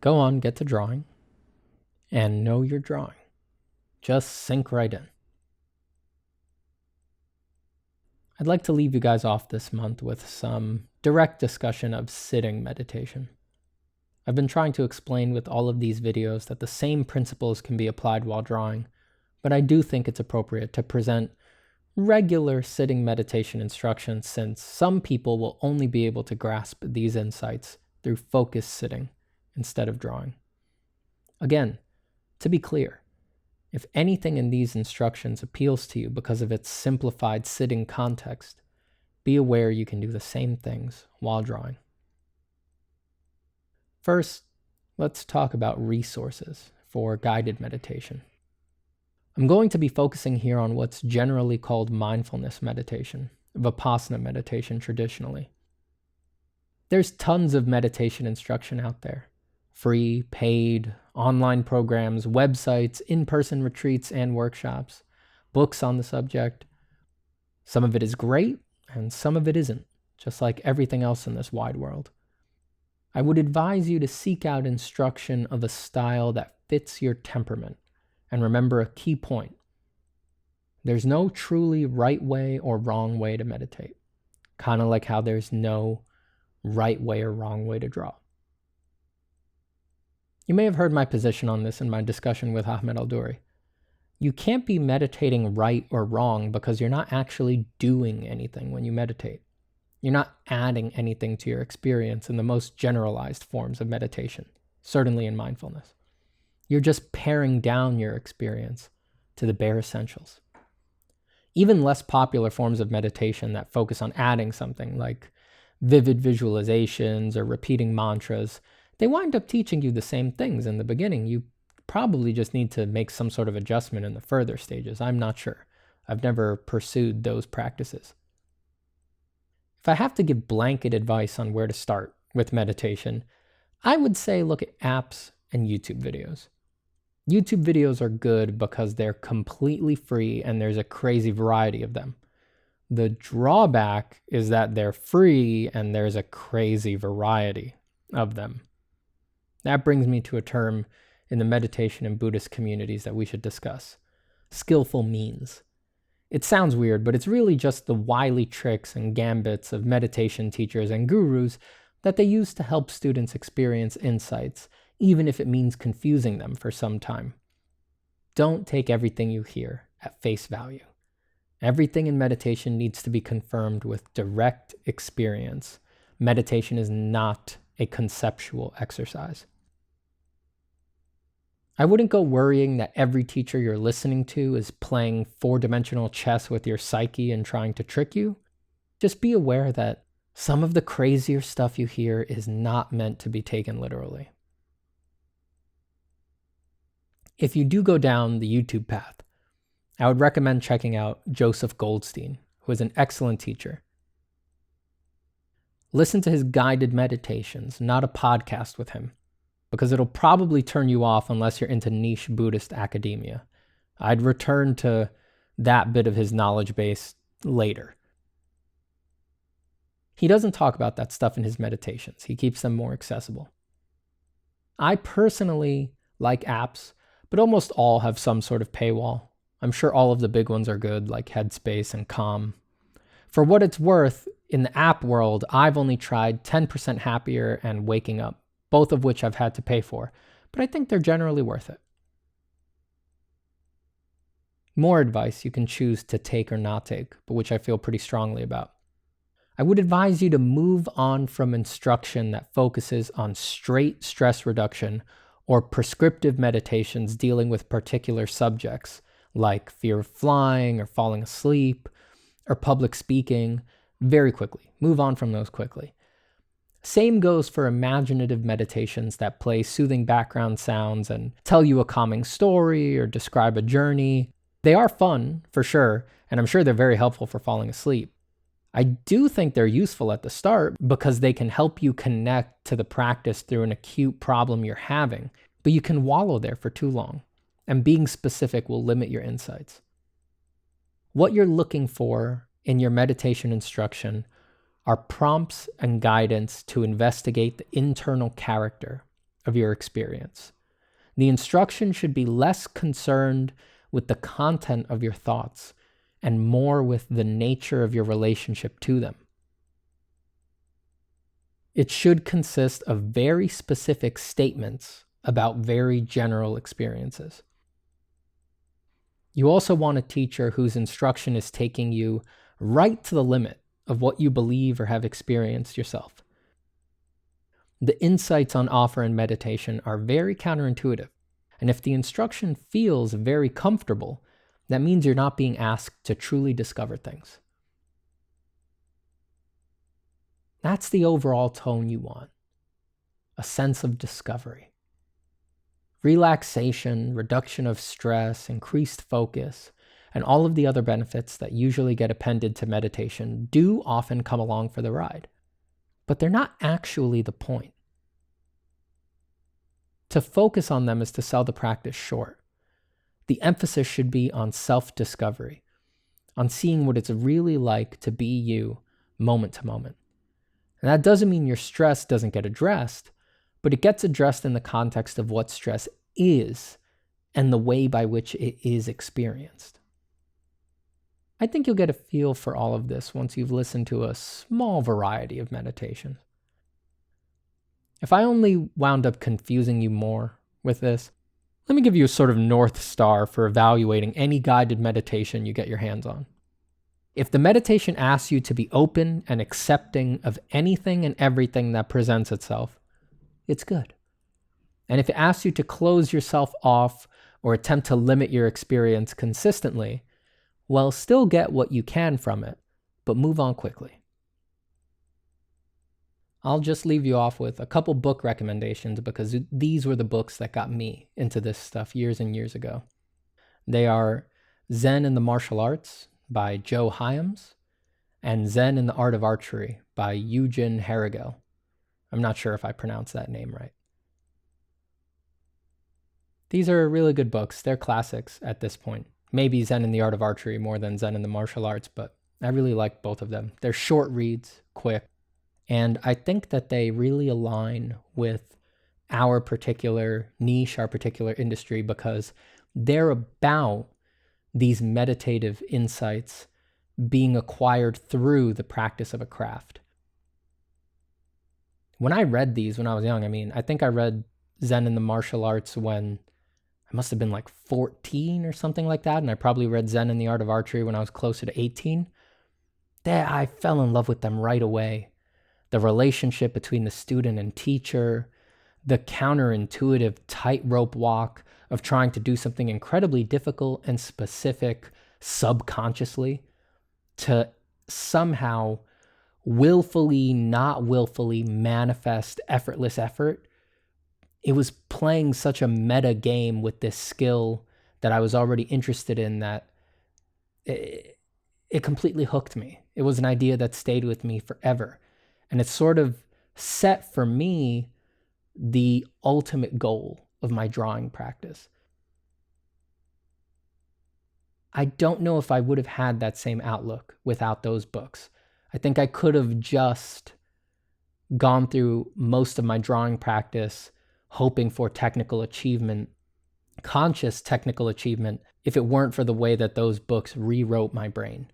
go on, get to drawing, and know you're drawing. Just sink right in. I'd like to leave you guys off this month with some direct discussion of sitting meditation. I've been trying to explain with all of these videos that the same principles can be applied while drawing, but I do think it's appropriate to present regular sitting meditation instructions, since some people will only be able to grasp these insights through focused sitting instead of drawing. Again, to be clear, if anything in these instructions appeals to you because of its simplified sitting context, be aware you can do the same things while drawing. First, let's talk about resources for guided meditation. I'm going to be focusing here on what's generally called mindfulness meditation, Vipassana meditation traditionally. There's tons of meditation instruction out there. Free, paid, online programs, websites, in-person retreats and workshops, books on the subject. Some of it is great, and some of it isn't, just like everything else in this wide world. I would advise you to seek out instruction of a style that fits your temperament. And remember a key point. There's no truly right way or wrong way to meditate, kind of like how there's no right way or wrong way to draw. You may have heard my position on this in my discussion with Ahmed Al-Duri. You can't be meditating right or wrong because you're not actually doing anything when you meditate. You're not adding anything to your experience in the most generalized forms of meditation, certainly in mindfulness. You're just paring down your experience to the bare essentials. Even less popular forms of meditation that focus on adding something, like vivid visualizations or repeating mantras, they wind up teaching you the same things in the beginning. You probably just need to make some sort of adjustment in the further stages. I'm not sure. I've never pursued those practices. If I have to give blanket advice on where to start with meditation, I would say look at apps and YouTube videos. YouTube videos are good because they're completely free and there's a crazy variety of them. The drawback is that they're free and there's a crazy variety of them. That brings me to a term in the meditation and Buddhist communities that we should discuss: skillful means. It sounds weird, but it's really just the wily tricks and gambits of meditation teachers and gurus that they use to help students experience insights, even if it means confusing them for some time. Don't take everything you hear at face value. Everything in meditation needs to be confirmed with direct experience. Meditation is not a conceptual exercise. I wouldn't go worrying that every teacher you're listening to is playing four-dimensional chess with your psyche and trying to trick you. Just be aware that some of the crazier stuff you hear is not meant to be taken literally. If you do go down the YouTube path, I would recommend checking out Joseph Goldstein, who is an excellent teacher. Listen to his guided meditations, not a podcast with him, because it'll probably turn you off unless you're into niche Buddhist academia. I'd return to that bit of his knowledge base later. He doesn't talk about that stuff in his meditations. He keeps them more accessible. I personally like apps, but almost all have some sort of paywall. I'm sure all of the big ones are good, like Headspace and Calm. For what it's worth, in the app world, I've only tried 10% Happier and Waking Up, both of which I've had to pay for, but I think they're generally worth it. More advice you can choose to take or not take, but which I feel pretty strongly about. I would advise you to move on from instruction that focuses on straight stress reduction or prescriptive meditations dealing with particular subjects, like fear of flying or falling asleep or public speaking, very quickly. Move on from those quickly. Same goes for imaginative meditations that play soothing background sounds and tell you a calming story or describe a journey. They are fun, for sure, and I'm sure they're very helpful for falling asleep. I do think they're useful at the start because they can help you connect to the practice through an acute problem you're having, but you can wallow there for too long, and being specific will limit your insights. What you're looking for in your meditation instruction are prompts and guidance to investigate the internal character of your experience. The instruction should be less concerned with the content of your thoughts and more with the nature of your relationship to them. It should consist of very specific statements about very general experiences. You also want a teacher whose instruction is taking you right to the limit of what you believe or have experienced yourself. The insights on offer in meditation are very counterintuitive, and if the instruction feels very comfortable, that means you're not being asked to truly discover things. That's the overall tone you want. A sense of discovery. Relaxation, reduction of stress, increased focus, and all of the other benefits that usually get appended to meditation do often come along for the ride. But they're not actually the point. To focus on them is to sell the practice short. The emphasis should be on self-discovery, on seeing what it's really like to be you moment to moment. And that doesn't mean your stress doesn't get addressed, but it gets addressed in the context of what stress is and the way by which it is experienced. I think you'll get a feel for all of this once you've listened to a small variety of meditations. If I only wound up confusing you more with this, let me give you a sort of North Star for evaluating any guided meditation you get your hands on. If the meditation asks you to be open and accepting of anything and everything that presents itself, it's good. And if it asks you to close yourself off or attempt to limit your experience consistently, well, still get what you can from it, but move on quickly. I'll just leave you off with a couple book recommendations because these were the books that got me into this stuff years and years ago. They are Zen and the Martial Arts by Joe Hyams and Zen and the Art of Archery by Eugen Herrigel. I'm not sure if I pronounced that name right. These are really good books. They're classics at this point. Maybe Zen and the Art of Archery more than Zen and the Martial Arts, but I really like both of them. They're short reads, quick, and I think that they really align with our particular niche, our particular industry, because they're about these meditative insights being acquired through the practice of a craft. When I read these when I was young, I think I read Zen and the Martial Arts when I must have been like 14 or something like that, and I probably read Zen and the Art of Archery when I was closer to 18. I fell in love with them right away. The relationship between the student and teacher, the counterintuitive tightrope walk of trying to do something incredibly difficult and specific subconsciously to somehow willfully, not willfully manifest effortless effort. It was playing such a meta game with this skill that I was already interested in that it completely hooked me. It was an idea that stayed with me forever. And it sort of set for me the ultimate goal of my drawing practice. I don't know if I would have had that same outlook without those books. I think I could have just gone through most of my drawing practice hoping for technical achievement, conscious technical achievement, if it weren't for the way that those books rewrote my brain.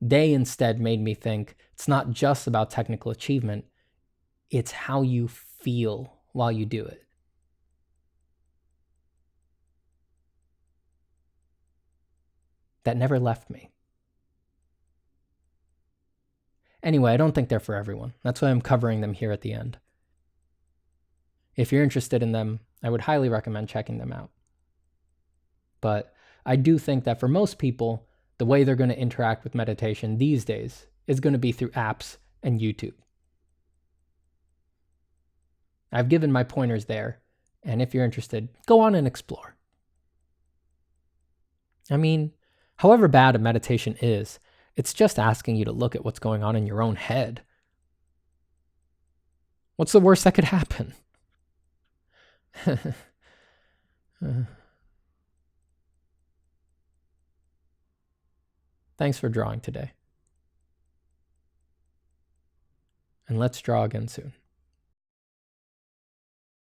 They instead made me think it's not just about technical achievement, it's how you feel while you do it. That never left me. Anyway, I don't think they're for everyone. That's why I'm covering them here at the end. If you're interested in them, I would highly recommend checking them out. But I do think that for most people, the way they're going to interact with meditation these days is going to be through apps and YouTube. I've given my pointers there, and if you're interested, go on and explore. However bad a meditation is, it's just asking you to look at what's going on in your own head. What's the worst that could happen? Thanks for drawing today. And and let's draw again soon.